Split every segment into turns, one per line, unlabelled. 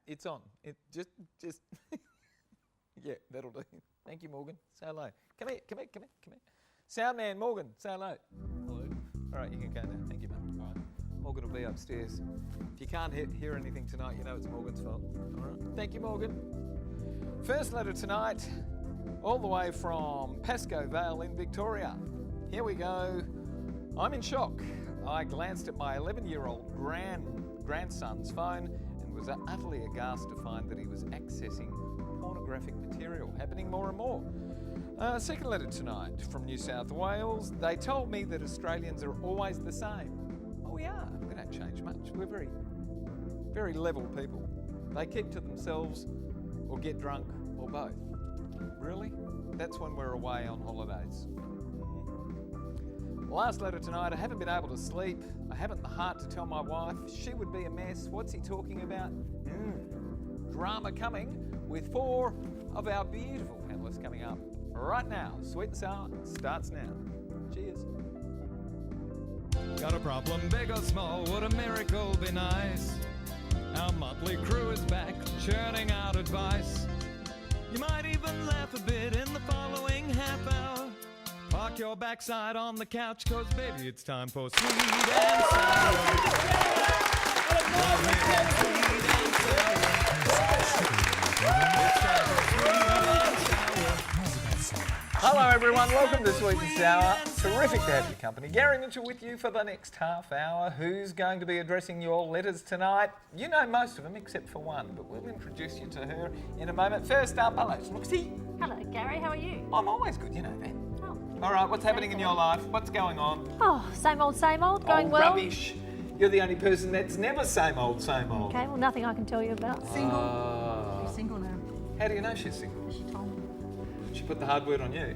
It's on. It just. Yeah, that'll do. Thank you, Morgan. Say hello. Come here. Sound man, Morgan, say hello.
Hello.
All right, you can go now. Thank you, man.
All right.
Morgan will be upstairs. If you can't hear anything tonight, you know it's Morgan's fault. All right. Thank you, Morgan. First letter tonight, all the way from Pascoe Vale in Victoria. Here we go. I'm in shock. I glanced at my 11-year-old grandson's phone and was utterly aghast to find that he was accessing pornographic material, happening more and more. Second letter tonight from New South Wales. They told me that Australians are always the same. Oh, we are. We don't change much. We're very, very level people. They keep to themselves or get drunk or both. Really? That's when we're away on holidays. Last letter tonight. I haven't been able to sleep. I haven't the heart to tell my wife. She would be a mess. What's he talking about? Drama coming with 4 of our beautiful panellists coming up right now. Sweet and Sour starts now. Cheers.
Got a problem, big or small, would a miracle be nice? Our motley crew is back, churning out advice. You might even laugh a bit in the following half hour. Park your backside on the couch, cause baby, it's time for Sweet and Sour.
Hello everyone, welcome to Sweet and Sour. Terrific to have your company. Gary Mitchell with you for the next half hour. Who's going to be addressing your letters tonight? You know most of them except for one, but we'll introduce you to her in a moment. First up, hello Snooksy.
Hello Gary, how are you?
I'm always good, you know that.
Oh.
All right, what's happening in your life? What's going on?
Oh, same old, going well.
Rubbish. You're the only person that's never same old.
Okay, well nothing I can tell you about.
Single. She's single now.
How do you know she's single?
She told me.
She put the hard word on you.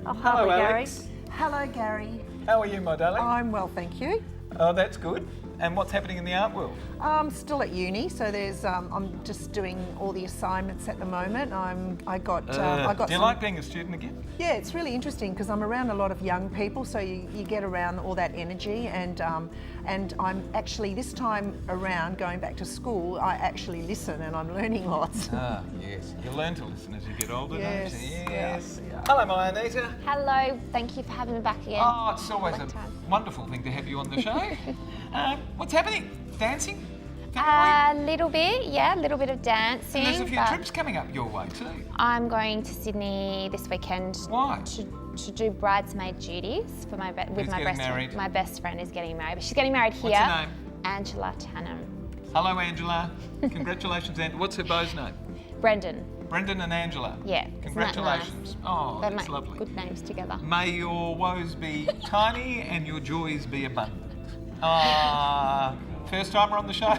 Oh,
Hello,
Gary.
Alex.
Hello, Gary.
How are you, my darling?
I'm well, thank you.
Oh, that's good. And what's happening in the art world?
I'm still at uni, so there's I'm just doing all the assignments at the moment. I got.
Do you like being a student again?
Yeah, it's really interesting because I'm around a lot of young people, so you get around all that energy, and I'm actually this time around going back to school. I actually listen, and I'm learning lots.
Ah, yes. You learn to listen as you get older,
Yes,
don't you?
yeah,
Yes.
yeah.
Hello, my Anita.
Hello, thank you for having me back again.
Oh, it's always
Long
a
time.
wonderful thing to have you on the show. What's happening? Dancing?
A little bit, yeah, a little bit of dancing.
And there's a few
but
trips coming up your way too.
I'm going to Sydney this weekend.
Why?
To do bridesmaid duties for my
Who's getting
best
married?
friend. My best friend is getting married, but she's getting married here.
What's her name?
Angela Tannum.
Hello, Angela. Congratulations, Angela. What's her beau's name?
Brendan.
Brendan and Angela.
Yeah. isn't that
Congratulations.
nice?
Oh,
They
that's
make
lovely.
good names together.
May your woes be tiny and your joys be abundant. First timer on the show.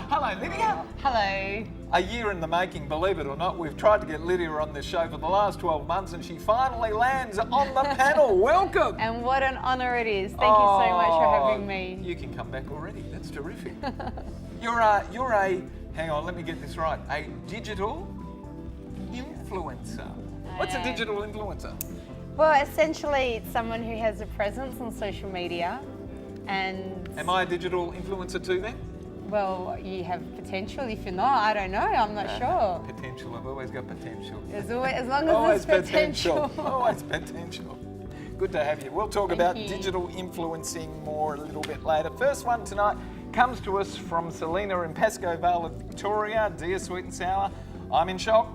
Hello, Lidia.
Hello.
A year in the making, believe it or not. We've tried to get Lidia on this show for the last 12 months and she finally lands on the panel. Welcome.
And what an honour it is. Thank you so much for having me.
You can come back already. That's terrific. You're a, hang on, let me get this right, a digital influencer. What's a digital influencer?
Well, essentially, it's someone who has a presence on social media, and
Am I a digital influencer too then?
well, you have potential. If you're not, I don't know. I'm not sure.
Potential, I've always got potential.
As long as
Always
there's potential.
Always potential. Good to have you. We'll talk about
you.
digital influencing more a little bit later. First one tonight comes to us from Selena in Pascoe Vale of Victoria. Dear Sweet and Sour, I'm in shock.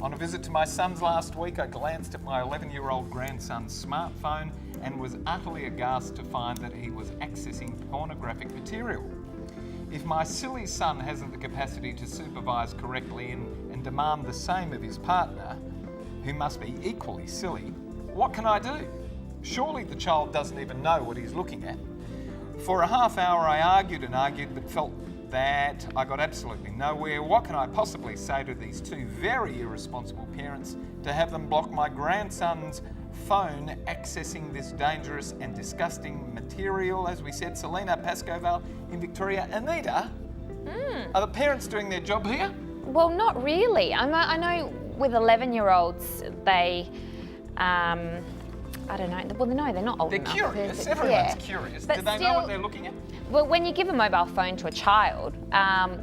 On a visit to my son's last week, I glanced at my 11-year-old grandson's smartphone and was utterly aghast to find that he was accessing pornographic material. If my silly son hasn't the capacity to supervise correctly and demand the same of his partner, who must be equally silly, what can I do? Surely the child doesn't even know what he's looking at. For a half hour I argued, but felt that I got absolutely nowhere. What can I possibly say to these two very irresponsible parents to have them block my grandson's phone accessing this dangerous and disgusting material? As we said, Selena, Pascoe Vale in Victoria. Anita, are the parents doing their job here?
Well, not really. I know with 11-year-olds, they I don't know. Well, no, they're not old
They're
enough.
curious.
Yeah.
Everyone's curious.
But
Do they know
still-
what they're looking at?
Well, when you give a mobile phone to a child,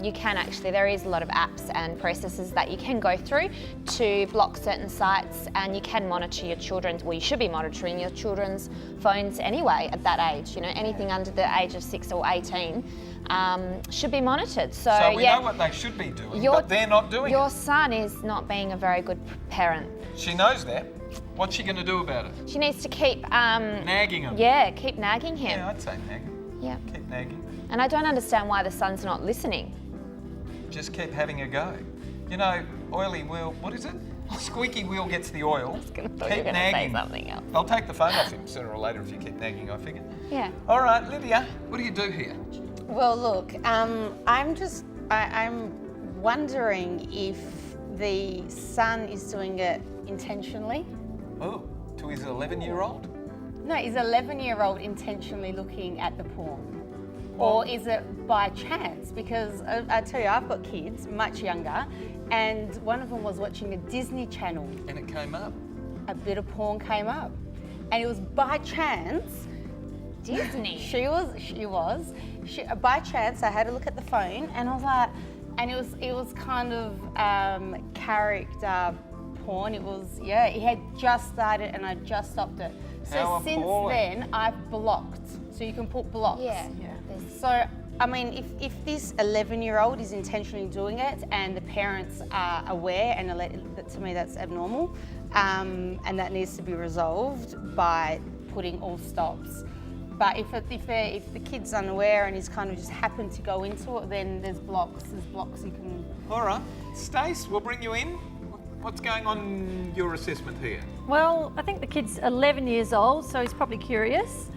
you can actually, there is a lot of apps and processes that you can go through to block certain sites, and you can monitor your children's, well, you should be monitoring your children's phones anyway at that age. You know, anything under the age of 6 or 18 should be monitored.
So we know what they should be doing, but they're not doing
Your
it.
son is not being a very good parent.
She knows that. What's she going to do about it?
She needs to keep,
Nagging him.
yeah, keep nagging him.
Yeah, I'd say nagging.
Yeah.
Keep nagging.
And I don't understand why the son's not listening.
Just keep having a go. You know, oily wheel, what is it? Squeaky wheel gets the oil.
thought you were
Keep
gonna say
nagging.
something else.
I'll take the phone off him sooner or later if you keep nagging, I figure.
Yeah.
All right, Lidia, what do you do here?
Well, look, I'm wondering if the son is doing it intentionally.
Oh, to his 11-year-old?
No, is 11-year-old intentionally looking at the porn? Or is it by chance? Because I tell you, I've got kids much younger, and one of them was watching a Disney Channel.
And it came up.
A bit of porn came up, and it was by chance.
Disney.
She was. By chance, I had a look at the phone, and I was like, and it was kind of character porn. It was, yeah, it had just started, and I just stopped it. So
How
since
appalling.
then, I've blocked. So you can put blocks.
Yeah.
So, I mean, if this 11-year-old is intentionally doing it and the parents are aware, and to me that's abnormal, and that needs to be resolved by putting all stops. But if the kid's unaware and he's kind of just happened to go into it, then there's blocks. There's blocks you can.
All right. Stace, we'll bring you in. What's going on in your assessment here?
Well, I think the kid's 11 years old, so he's probably curious,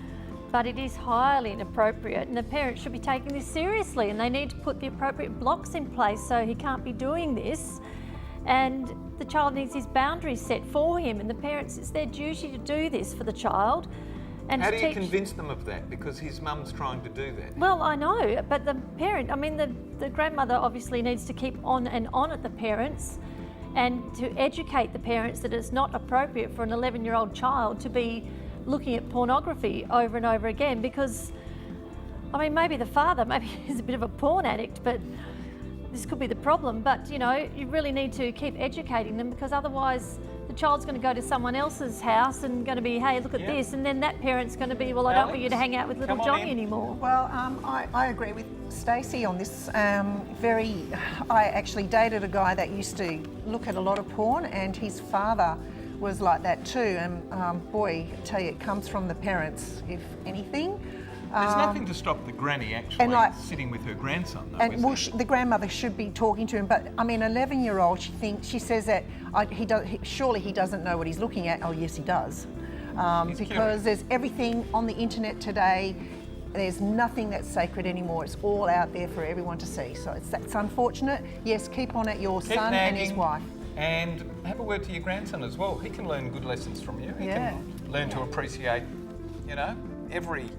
but it is highly inappropriate, and the parents should be taking this seriously, and they need to put the appropriate blocks in place so he can't be doing this. And the child needs his boundaries set for him, and the parents, it's their duty to do this for the child. And
How
to
do you
teach...
convince them of that? Because his mum's trying to do that.
Well, I know, but the parent, I mean, the grandmother obviously needs to keep on and on at the parents, and to educate the parents that it's not appropriate for an 11-year-old child to be looking at pornography over and over again, because, I mean, maybe the father, maybe he's a bit of a porn addict, but this could be the problem. But, you know, you really need to keep educating them, because otherwise the child's going to go to someone else's house and going to be, hey, look at this, and then that parent's going to be, well, I don't want you to hang out with little
come on
Johnny
in.
anymore.
Well, I agree with Stacey on this. I actually dated a guy that used to look at a lot of porn, and his father was like that too. And boy, I tell you, it comes from the parents, if anything.
There's nothing to stop the granny actually sitting with her grandson, though,
And
is
well,
there?
the grandmother should be talking to him, but I mean, 11-year-old, she says that surely he doesn't know what he's looking at. Oh, yes, he does, because
curious.
there's everything on the internet today. There's nothing that's sacred anymore. It's all out there for everyone to see. So it's unfortunate. Yes, keep on at your
Keep
son and his
nagging,
wife.
and have a word to your grandson as well. He can learn good lessons from you. He
Yeah.
can learn to appreciate, you know, every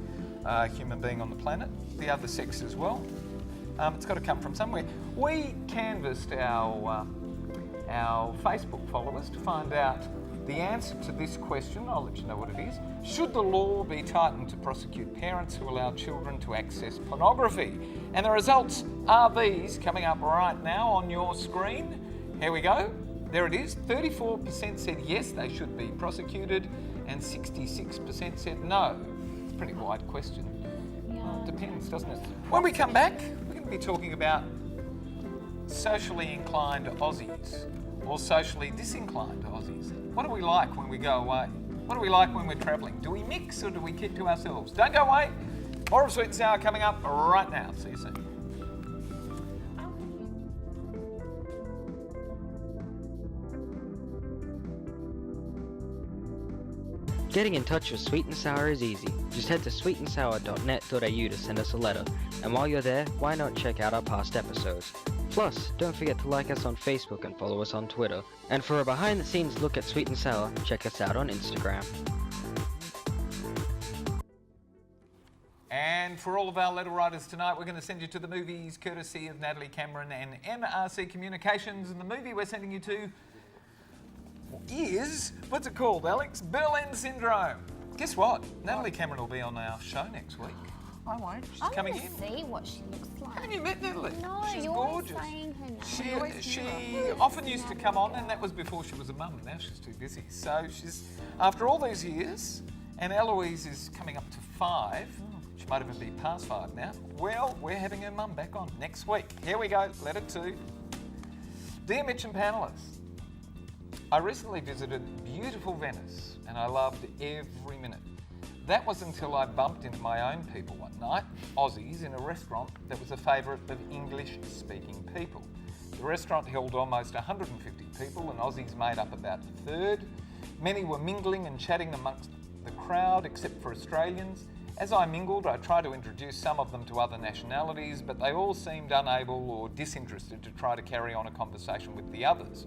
human being on the planet, the other sex as well. It's got to come from somewhere. We canvassed our Facebook followers to find out the answer to this question. I'll let you know what it is. Should the law be tightened to prosecute parents who allow children to access pornography? And the results are these, coming up right now on your screen. Here we go. There it is. 34% said yes, they should be prosecuted, and 66% said no. It's a pretty wide question. Well, it depends, doesn't it? When we come back, we're going to be talking about socially inclined Aussies or socially disinclined Aussies. What do we like when we go away? What do we like when we're travelling? Do we mix or do we keep to ourselves? Don't go away. More of Sweet and Sour coming up right now. See you soon.
Getting in touch with Sweet and Sour is easy. Just head to sweetandsour.net.au to send us a letter. And while you're there, why not check out our past episodes? Plus, don't forget to like us on Facebook and follow us on Twitter. And for a behind-the-scenes look at Sweet and Sour, check us out on Instagram.
And for all of our letter writers tonight, we're going to send you to the movies courtesy of Natalie Cameron and MRC Communications. And the movie we're sending you to is, what's it called, Alex? Berlin Syndrome. Guess what? Natalie Cameron will be on our show next week.
I won't.
She's
I
coming
want
in.
to see what she looks like.
Haven't you met Natalie?
No,
She's
you're
gorgeous.
always saying her name.
She often used to come on, and that was before she was a mum. Now she's too busy. So she's, after all these years, and Eloise is coming up to 5. She might even be past 5 now. Well, we're having her mum back on next week. Here we go, letter 2. Dear Mitch and panellists, I recently visited beautiful Venice, and I loved every minute. That was until I bumped into my own people one night, Aussies, in a restaurant that was a favourite of English-speaking people. The restaurant held almost 150 people, and Aussies made up about a third. Many were mingling and chatting amongst the crowd, except for Australians. As I mingled, I tried to introduce some of them to other nationalities, but they all seemed unable or disinterested to try to carry on a conversation with the others.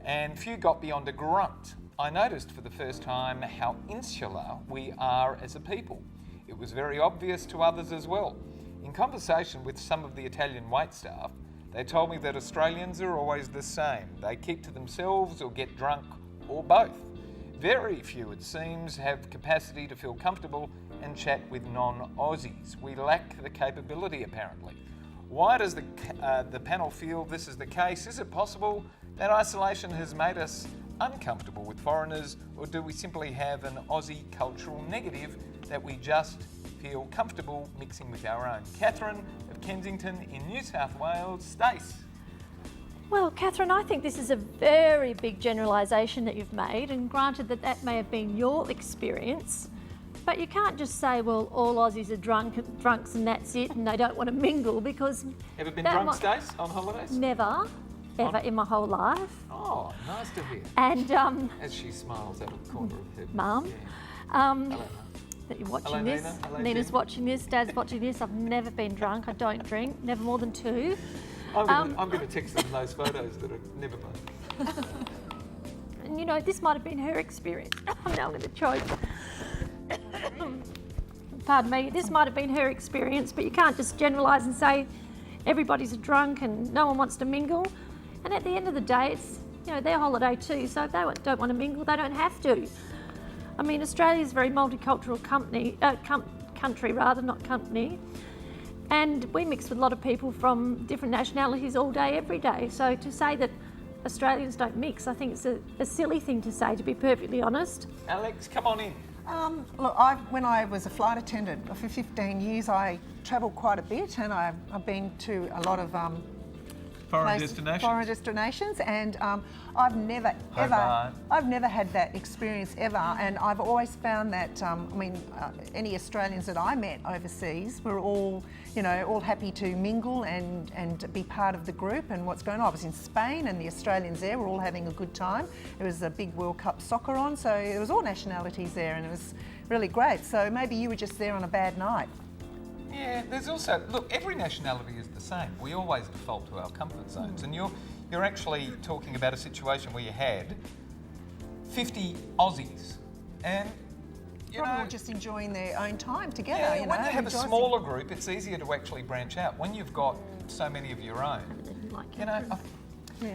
And few got beyond a grunt. I noticed for the first time how insular we are as a people. It was very obvious to others as well. In conversation with some of the Italian waitstaff, they told me that Australians are always the same. They keep to themselves or get drunk or both. Very few, it seems, have capacity to feel comfortable and chat with non-Aussies. We lack the capability, apparently. Why does the panel feel this is the case? Is it possible that isolation has made us uncomfortable with foreigners, or do we simply have an Aussie cultural negative that we just feel comfortable mixing with our own? Catherine of Kensington in New South Wales. Stace.
Well, Catherine, I think this is a very big generalisation that you've made, and granted that that may have been your experience, but you can't just say, well, all Aussies are drunks and that's it, and they don't want to mingle, because...
Ever been drunk, Stace, on holidays?
Never, ever in my whole life.
Oh, nice to hear.
And
as she smiles out of the corner of her
Mum,
Hello, Mum.
that you're watching
Hello,
this.
Nina. Hello,
Nina's
Jen.
watching this. Dad's watching this. I've never been drunk. I don't drink. Never more than 2.
I'm going to text them those photos that are never made.
And you know, this might have been her experience. Now I'm going to choke. Pardon me. This might have been her experience, but you can't just generalise and say everybody's a drunk and no one wants to mingle. And at the end of the day, it's, you know, their holiday too. So if they don't want to mingle, they don't have to. I mean, Australia's a very multicultural country rather, not company. And we mix with a lot of people from different nationalities all day, every day. So to say that Australians don't mix, I think it's a silly thing to say, to be perfectly honest.
Alex, come on in.
Look, when I was a flight attendant for 15 years, I travelled quite a bit, and I've been to a lot of
Foreign destinations,
and I've never had that experience ever, and I've always found that any Australians that I met overseas were all, you know, all happy to mingle and be part of the group and what's going on. I was in Spain, and the Australians there were all having a good time. There was a big World Cup soccer on, so it was all nationalities there, and it was really great. So maybe you were just there on a bad night.
Yeah, there's also, look, every nationality is the same. We always default to our comfort zones, and you're actually talking about a situation where you had 50 Aussies, and you
Probably
know,
all just enjoying their own time together.
yeah,
you know,
when you have a
rejoicing.
smaller group, it's easier to actually branch out. When you've got so many of your own, you know,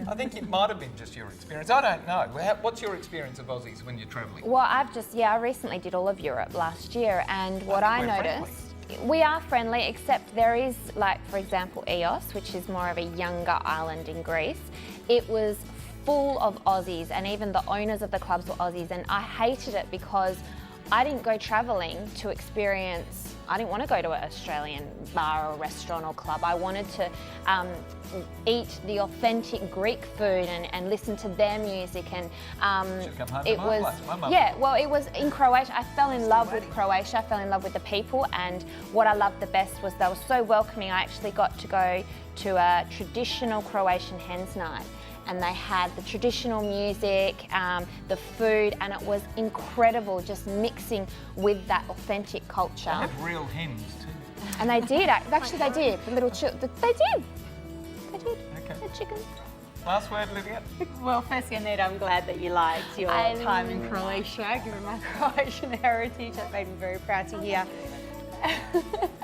I think it might have been just your experience. I don't know. What's your experience of Aussies when you're travelling?
Well, I recently did all of Europe last year, and what I noticed, we are friendly, except there is, like, for example, Eos, which is more of a younger island in Greece. It was full of Aussies, and even the owners of the clubs were Aussies, and I hated it because I didn't go travelling to experience, I didn't want to go to an Australian bar or restaurant or club. I wanted to eat the authentic Greek food and listen to their music, and it was, yeah, well, it was in Croatia. I fell in love with Croatia. I fell in love with the people, and what I loved the best was they were so welcoming. I actually got to go to a traditional Croatian hens night, and they had the traditional music, the food, and it was incredible, just mixing with that authentic culture.
They have real hens too.
And they did, actually they did, the little they did.
Okay.
The chickens.
Last word, Lidia.
Well, firstly, Anita, I'm glad that you liked your time in Croatia, given my Croatian heritage. That made me very proud to hear.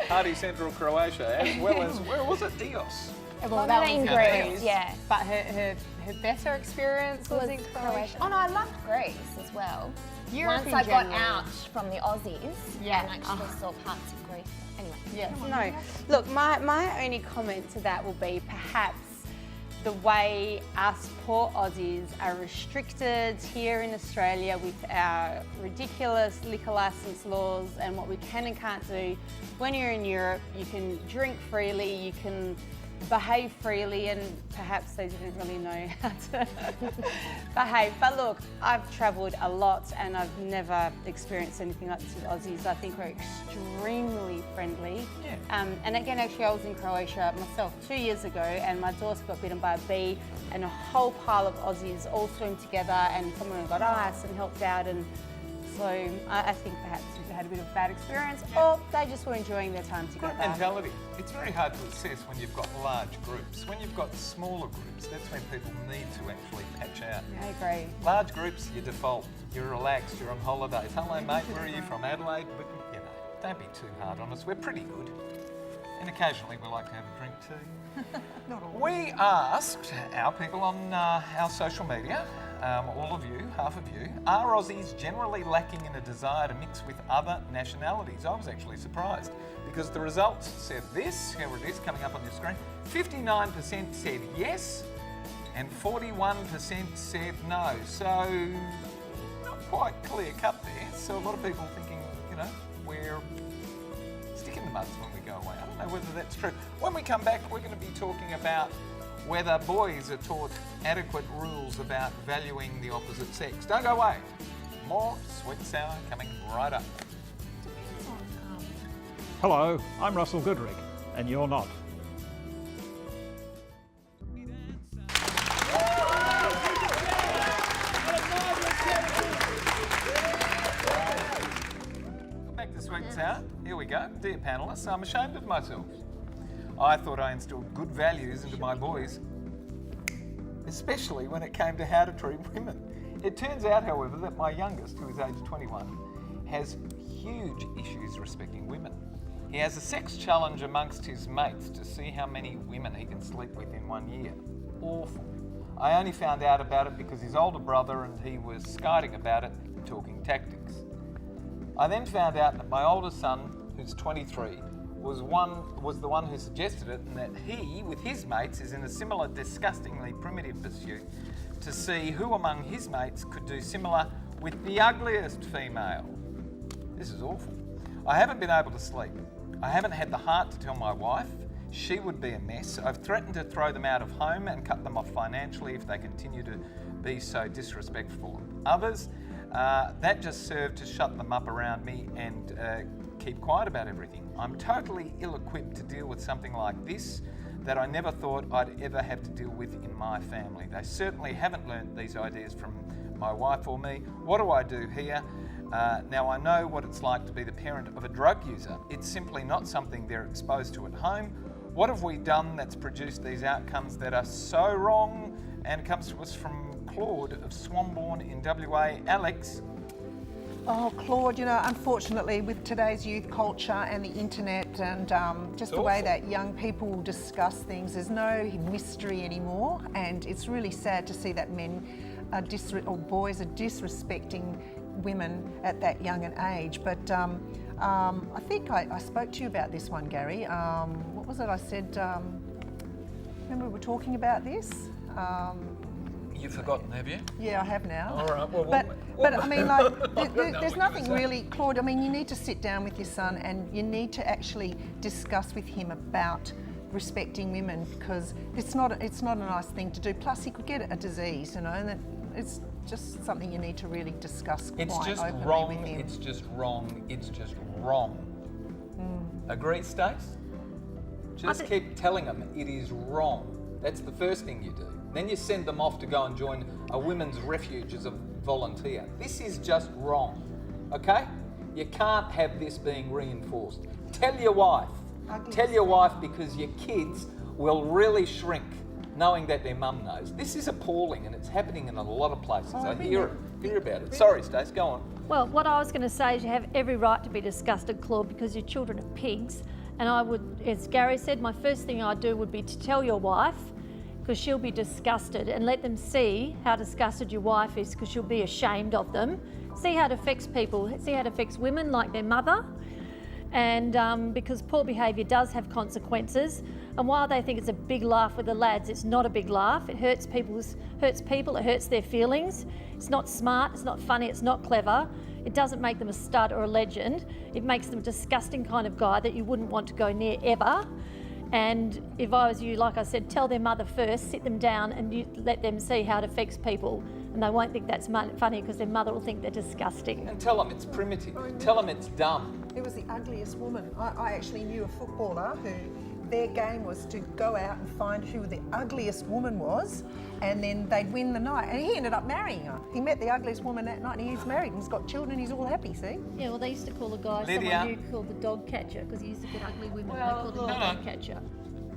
Hardy Central Croatia, as well as, where was it, Dios?
Well, that
in
was
Greece, yeah.
But her better experience was in Croatia.
Oh no, I loved Greece as well.
Europe
Once
in
I got
general.
out from the Aussies
Yeah.
and actually saw parts of Greece. Anyway.
Yes.
No, look, my only comment to that will be perhaps the way us poor Aussies are restricted here in Australia with our ridiculous liquor licence laws and what we can and can't do. When you're in Europe, you can drink freely, you can behave freely, and perhaps they didn't really know how to behave. But look, I've travelled a lot and I've never experienced anything like this with Aussies. I think we're extremely friendly.
Yeah.
And again, actually, I was in Croatia myself 2 years ago, and my daughter got bitten by a bee, and a whole pile of Aussies all swam together, and someone got ice and helped out. And so I think perhaps we had a bit of a bad experience, or they just were enjoying their time together.
Group mentality. It's very hard to assess when you've got large groups. When you've got smaller groups, that's when people need to actually patch out.
I agree.
Large groups, you default. You're relaxed, you're on holidays. Hello mate, where are you from? Adelaide? You know, don't be too hard on us. We're pretty good. And occasionally we like to have a drink too.
Not all.
We asked our people on our social media, all of you, half of you, are Aussies generally lacking in a desire to mix with other nationalities? I was actually surprised because the results said this, here it is coming up on your screen, 59% said yes and 41% said no. So not quite clear cut there. So a lot of people thinking, you know, we're sticking the muds when we go away. I don't know whether that's true. When we come back, we're going to be talking about whether boys are taught adequate rules about valuing the opposite sex. Don't go away. More Sweet and Sour coming right up.
Hello, I'm Russell Goodrick, and you're not.
Back to Sweet and Sour. Here we go. Dear panellists, I'm ashamed of myself. I thought I instilled good values into my boys, especially when it came to how to treat women. It turns out, however, that my youngest, who is aged 21, has huge issues respecting women. He has a sex challenge amongst his mates to see how many women he can sleep with in 1 year. Awful. I only found out about it because his older brother and he was skiting about it, talking tactics. I then found out that my oldest son, who's 23, was the one who suggested it, and that he, with his mates, is in a similar disgustingly primitive pursuit to see who among his mates could do similar with the ugliest female. This is awful. I haven't been able to sleep. I haven't had the heart to tell my wife. She would be a mess. I've threatened to throw them out of home and cut them off financially if they continue to be so disrespectful. Others, that just served to shut them up around me and keep quiet about everything. I'm totally ill-equipped to deal with something like this that I never thought I'd ever have to deal with in my family. They certainly haven't learnt these ideas from my wife or me. What do I do here? Now I know what it's like to be the parent of a drug user. It's simply not something they're exposed to at home. What have we done that's produced these outcomes that are so wrong? And it comes to us from Claude of Swanbourne in WA. Alex.
Oh, Claude, you know, unfortunately with today's youth culture and the internet and just the way that young people discuss things, there's no mystery anymore, and it's really sad to see that men are boys are disrespecting women at that young an age. But I think I spoke to you about this one, Gary. What was it I said? Remember we were talking about this?
You've forgotten, have you?
Yeah, I have now.
All right. Well,
but I mean, like, there's nothing really, Claude. I mean, you need to sit down with your son and you need to actually discuss with him about respecting women, because it's not a nice thing to do. Plus, he could get a disease, you know, and it's just something you need to really discuss quite openly with him.
It's just wrong. It's just wrong. Agree, Stace? Just keep telling them it is wrong. That's the first thing you do. Then you send them off to go and join a women's refuge as a volunteer. This is just wrong, okay? You can't have this being reinforced. Tell your wife. Tell your wife, because your kids will really shrink knowing that their mum knows. This is appalling, and it's happening in a lot of places. I hear about it. Sorry, Stace, go on.
Well, what I was going to say is you have every right to be disgusted, Claude, because your children are pigs. And I would, as Gary said, my first thing I'd do would be to tell your wife, because she'll be disgusted, and let them see how disgusted your wife is, because she'll be ashamed of them. See how it affects people, see how it affects women like their mother. And because poor behaviour does have consequences, and while they think it's a big laugh with the lads, it's not a big laugh. It hurts people, it hurts their feelings. It's not smart, it's not funny, it's not clever. It doesn't make them a stud or a legend. It makes them a disgusting kind of guy that you wouldn't want to go near ever. And if I was you, like I said, tell their mother first, sit them down and you let them see how it affects people. And they won't think that's funny because their mother will think they're disgusting.
And tell them it's primitive. Tell them it's dumb.
It was the ugliest woman. I actually knew a footballer who their game was to go out and find who the ugliest woman was, and then they'd win the night. And he ended up marrying her. He met the ugliest woman that night and he's married and he's got children, he's all happy, see?
Yeah, well, they used to call a guy
Lydia.
someone new called the dog catcher because he used to get ugly women. They called him the dog catcher.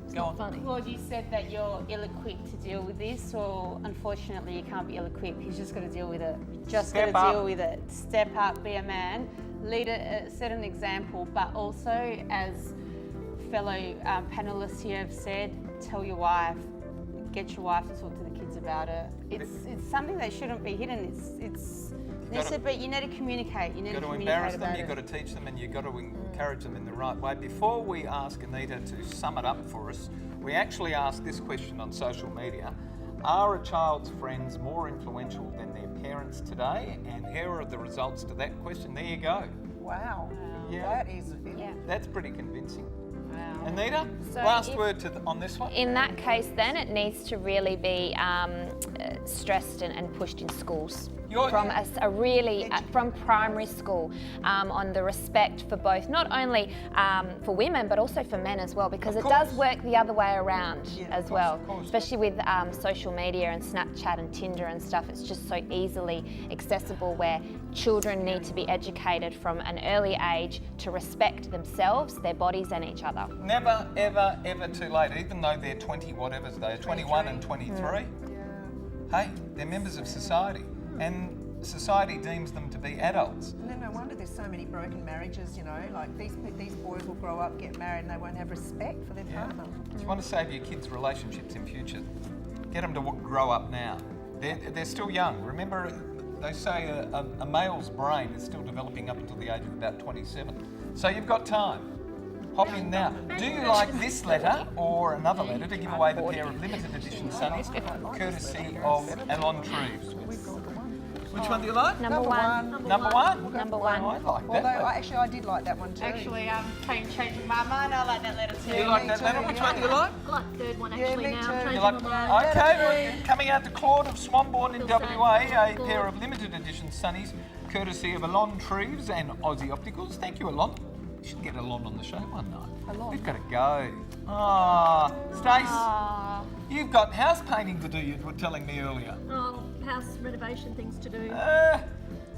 It's not funny.
Claude, you said that you're ill-equipped to deal with this, or unfortunately you can't be ill-equipped. You've just got to deal with it. Just got to deal with it. Step up, be a man. Leader, set an example, but also as fellow panellists here have said, tell your wife, get your wife to talk to the kids about it. It's something that shouldn't be hidden. But you need to communicate. You need to
embarrass them, you've got to teach them, and you've got to encourage them in the right way. Before we ask Anita to sum it up for us, we actually asked this question on social media. Are a child's friends more influential than their parents today? And here are the results to that question. There you go.
Wow.
Yeah.
That is
That's pretty convincing.
Wow.
Anita,
So
last word on this one?
In that case, then it needs to really be stressed and pushed in schools. From primary school, on the respect for both, not only for women but also for men as well, because it does work the other way around as well. Especially with social media and Snapchat and Tinder and stuff, it's just so easily accessible where children need to be educated from an early age to respect themselves, their bodies and each other.
Never, ever, ever too late, even though they're 20 whatever, they're 21 and 23. Hey, they're members of society. And society deems them to be adults.
And then no wonder there's so many broken marriages, you know, like these boys will grow up, get married and they won't have respect for their partner.
If you want to save your kids' relationships in future, get them to grow up now. They're still young. Remember, they say a male's brain is still developing up until the age of about 27. So you've got time. Hop in now. Do you like this letter or another letter to give away the pair of limited edition sunnies, courtesy of Alon Treves? Which one do you like?
Number one.
Number one?
Number one.
I like
Although
that.
I did like that one too.
Actually, changing my mind. I like that letter too.
You like that letter? Which one do you like?
I like the third one actually
me
now.
too.
I'm
You
changing
like,
my mind.
okay, well, coming out to Claude of Swanbourne in WA, a pair of limited edition sunnies, courtesy of Alon Treves and Aussie Opticals. Thank you, Alon. You should get Alon on the show one night. We've got to go. Stace, you've got house painting to do, you were telling me earlier.
Oh, house renovation things to do.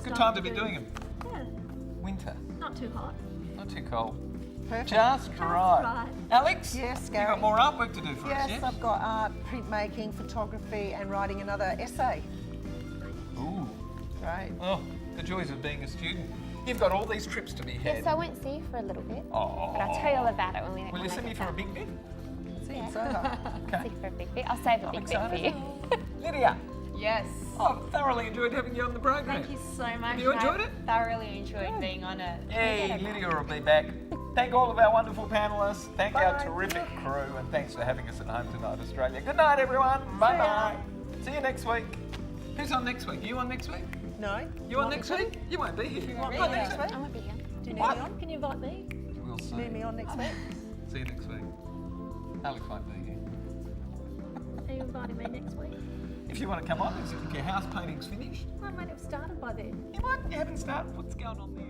Good time to be doing them.
Yeah,
Winter,
not too hot.
not too cold.
Perfect.
Just right.
right.
Alex,
Yes,
you've
Gary.
got more artwork to do for us,
Yes,
yes?
I've got art, printmaking, photography and writing another essay.
Ooh,
Great.
oh, the joys of being a student. You've got all these trips to be had.
Yes, I won't see you for a little bit,
Oh.
but I'll tell you all about it when we
Will you send me for a big bit?
See you later.
See you for a big bit. I'll save a big bit for you.
Lydia,
Yes.
I've thoroughly enjoyed having you on the program.
Thank you so much.
You enjoyed it?
Thoroughly enjoyed being on it.
Hey, Lydia will be back. Thank all of our wonderful panellists. Thank our terrific crew, and thanks for having us at home tonight, Australia. Good night, everyone. Bye bye. See you next week. Who's on next week? You on next week?
No?
You on next week? You won't be here.
won't be
Oh,
here.
next week.
I won't be here.
Do you need
What?
me on?
Can you invite me?
We'll see.
Need me on next week?
See you next week. Alex won't be here.
Are you inviting me next week?
If you want to come on, if your house painting's finished,
I might have started by then.
you might. You haven't started. What's going on there?